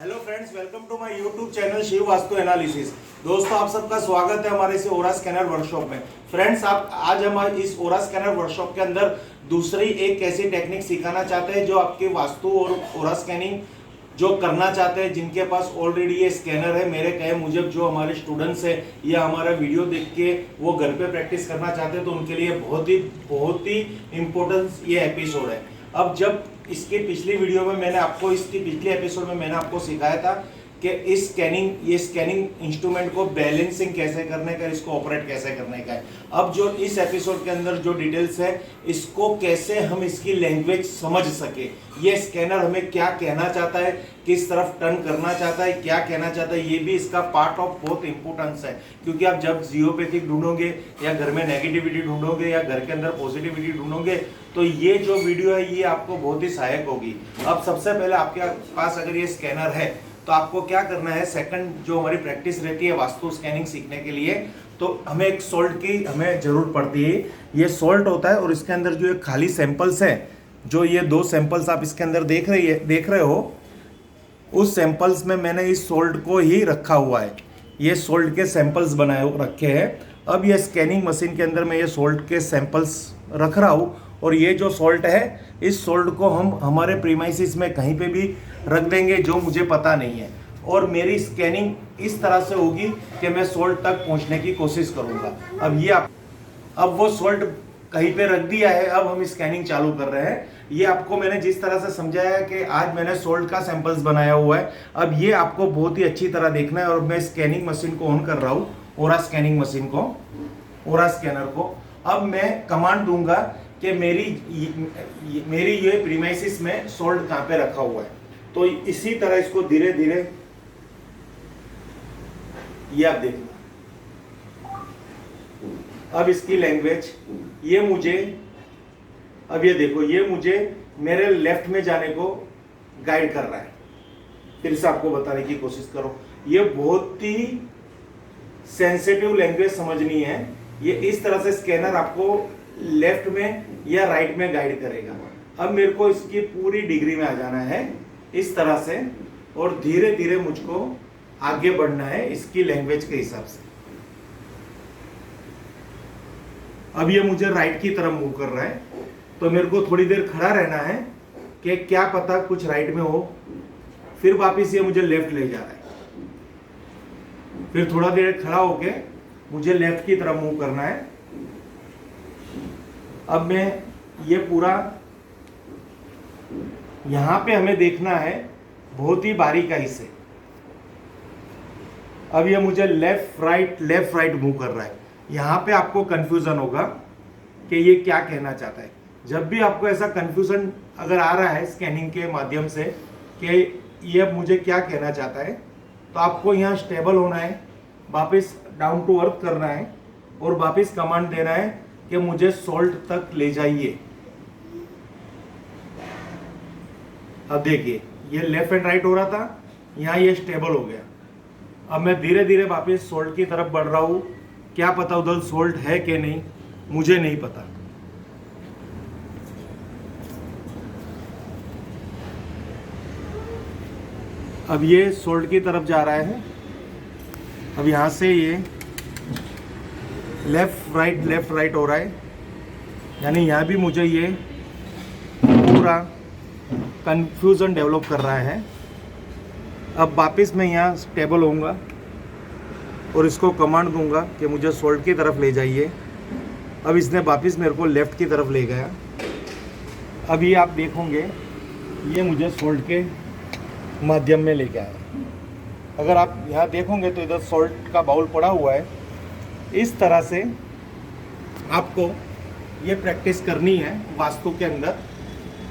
Hello friends, welcome to my YouTube channel Shiv Vastu analysis. दोस्तों, आप सबका स्वागत है हमारे इस ओरा स्कैनर वर्कशॉप में। फ्रेंड्स, आज हम इस ओरा स्कैनर वर्कशॉप के अंदर दूसरी एक ऐसी टेक्निक सिखाना चाहते हैं जो आपके वास्तु और ओरा स्कैनिंग जो करना चाहते हैं, जिनके पास ऑलरेडी ये स्कैनर है, मेरे कहे मुझब जो हमारे स्टूडेंट्स है या हमारा वीडियो देख के वो घर पे प्रैक्टिस करना चाहते हैं, तो उनके लिए बहुत ही इम्पोर्टेंट ये एपिसोड है। अब जब इसके पिछली वीडियो में मैंने आपको इसकी पिछले एपिसोड में मैंने आपको सिखाया था कि ये स्कैनिंग इंस्ट्रूमेंट को बैलेंसिंग कैसे करने का, इसको ऑपरेट कैसे करने का है। अब जो इस एपिसोड के अंदर जो डिटेल्स है, इसको कैसे हम इसकी लैंग्वेज समझ सके, ये स्कैनर हमें क्या कहना चाहता है, किस तरफ टर्न करना चाहता है, क्या कहना चाहता है, ये भी इसका पार्ट ऑफ बहुत इंपॉर्टेंस है। क्योंकि आप जब जियोपैथिक ढूंढोगे या घर में नेगेटिविटी ढूंढोगे या घर के अंदर पॉजिटिविटी ढूंढोगे, तो ये जो वीडियो है ये आपको बहुत ही सहायक होगी। अब सबसे पहले आपके पास अगर ये स्कैनर है तो आपको क्या करना है, सेकंड जो हमारी प्रैक्टिस रहती है वास्तु स्कैनिंग सीखने के लिए, तो हमें एक सॉल्ट की हमें जरूरत पड़ती है। ये सॉल्ट होता है और इसके अंदर जो एक खाली सैंपल्स है, जो ये 2 सैंपल्स आप इसके अंदर देख रहे हो, उस सैंपल्स में मैंने इस सॉल्ट को ही रखा हुआ है। ये सॉल्ट के सैंपल्स बनाए रखे हैं। अब ये स्कैनिंग मशीन के अंदर मैं ये सॉल्ट के सैंपल्स रख रहा हूँ और ये जो सॉल्ट है, इस सॉल्ट को हम हमारे प्रीमाइसिस में कहीं पे भी रख देंगे जो मुझे पता नहीं है, और मेरी स्कैनिंग इस तरह से होगी कि मैं सॉल्ट तक पहुंचने की कोशिश करूंगा। अब वो सॉल्ट कहीं पे रख दिया है, अब हम स्कैनिंग चालू कर रहे हैं। ये आपको मैंने जिस तरह से समझाया कि आज मैंने सॉल्ट का सैंपल्स बनाया हुआ है, अब ये आपको बहुत ही अच्छी तरह देखना है। और मैं स्कैनिंग मशीन को ऑन कर रहा हूँ, ओरा स्कैनिंग मशीन को, ओरा स्कैनर को। अब मैं कमांड दूंगा कि मेरी ये प्रीमाइसिस में सॉल्ट कहाँ पे रखा हुआ है। तो इसी तरह इसको धीरे धीरे ये आप देखना। अब इसकी लैंग्वेज ये मुझे, अब ये देखो, ये मुझे मेरे लेफ्ट में जाने को गाइड कर रहा है। फिर से आपको बताने की कोशिश करो, ये बहुत ही सेंसिटिव लैंग्वेज समझनी है। ये इस तरह से स्कैनर आपको लेफ्ट में या राइट में गाइड करेगा। अब मेरे को इसकी पूरी डिग्री में आ जाना है इस तरह से, और धीरे धीरे मुझको आगे बढ़ना है इसकी लैंग्वेज के हिसाब से। अब ये मुझे राइट की तरफ मूव कर रहा है, तो मेरे को थोड़ी देर खड़ा रहना है कि क्या पता कुछ राइट में हो। फिर वापिस ये मुझे लेफ्ट ले जा रहा है, फिर थोड़ा देर खड़ा होके मुझे लेफ्ट की तरफ मूव करना है। अब मैं ये पूरा यहां पे हमें देखना है बहुत ही बारीकाई से। अब ये मुझे लेफ्ट राइट मूव कर रहा है। यहां पे आपको कंफ्यूजन होगा कि ये क्या कहना चाहता है। जब भी आपको ऐसा कंफ्यूजन अगर आ रहा है स्कैनिंग के माध्यम से कि ये मुझे क्या कहना चाहता है, तो आपको यहाँ स्टेबल होना है, वापस डाउन टू अर्थ करना है और वापस कमांड देना है कि मुझे सॉल्ट तक ले जाइए। अब देखिए, ये लेफ्ट एंड राइट हो रहा था, यहाँ ये स्टेबल हो गया। अब मैं धीरे धीरे वापस सॉल्ट की तरफ बढ़ रहा हूँ। क्या पता उधर सॉल्ट है कि नहीं, मुझे नहीं पता। अब ये सॉल्ट की तरफ जा रहा है। अब यहाँ से ये लेफ्ट राइट हो रहा है, यानी यहाँ भी मुझे ये पूरा कंफ्यूजन डेवलप कर रहा है। अब वापस मैं यहाँ स्टेबल होऊंगा और इसको कमांड दूंगा कि मुझे सॉल्ट की तरफ ले जाइए। अब इसने वापस मेरे को लेफ्ट की तरफ ले गया। अभी आप देखोगे ये मुझे सॉल्ट के माध्यम में लेके आया। अगर आप यहाँ देखोगे तो इधर सॉल्ट का बाउल पड़ा हुआ है। इस तरह से आपको ये प्रैक्टिस करनी है वास्तु के अंदर।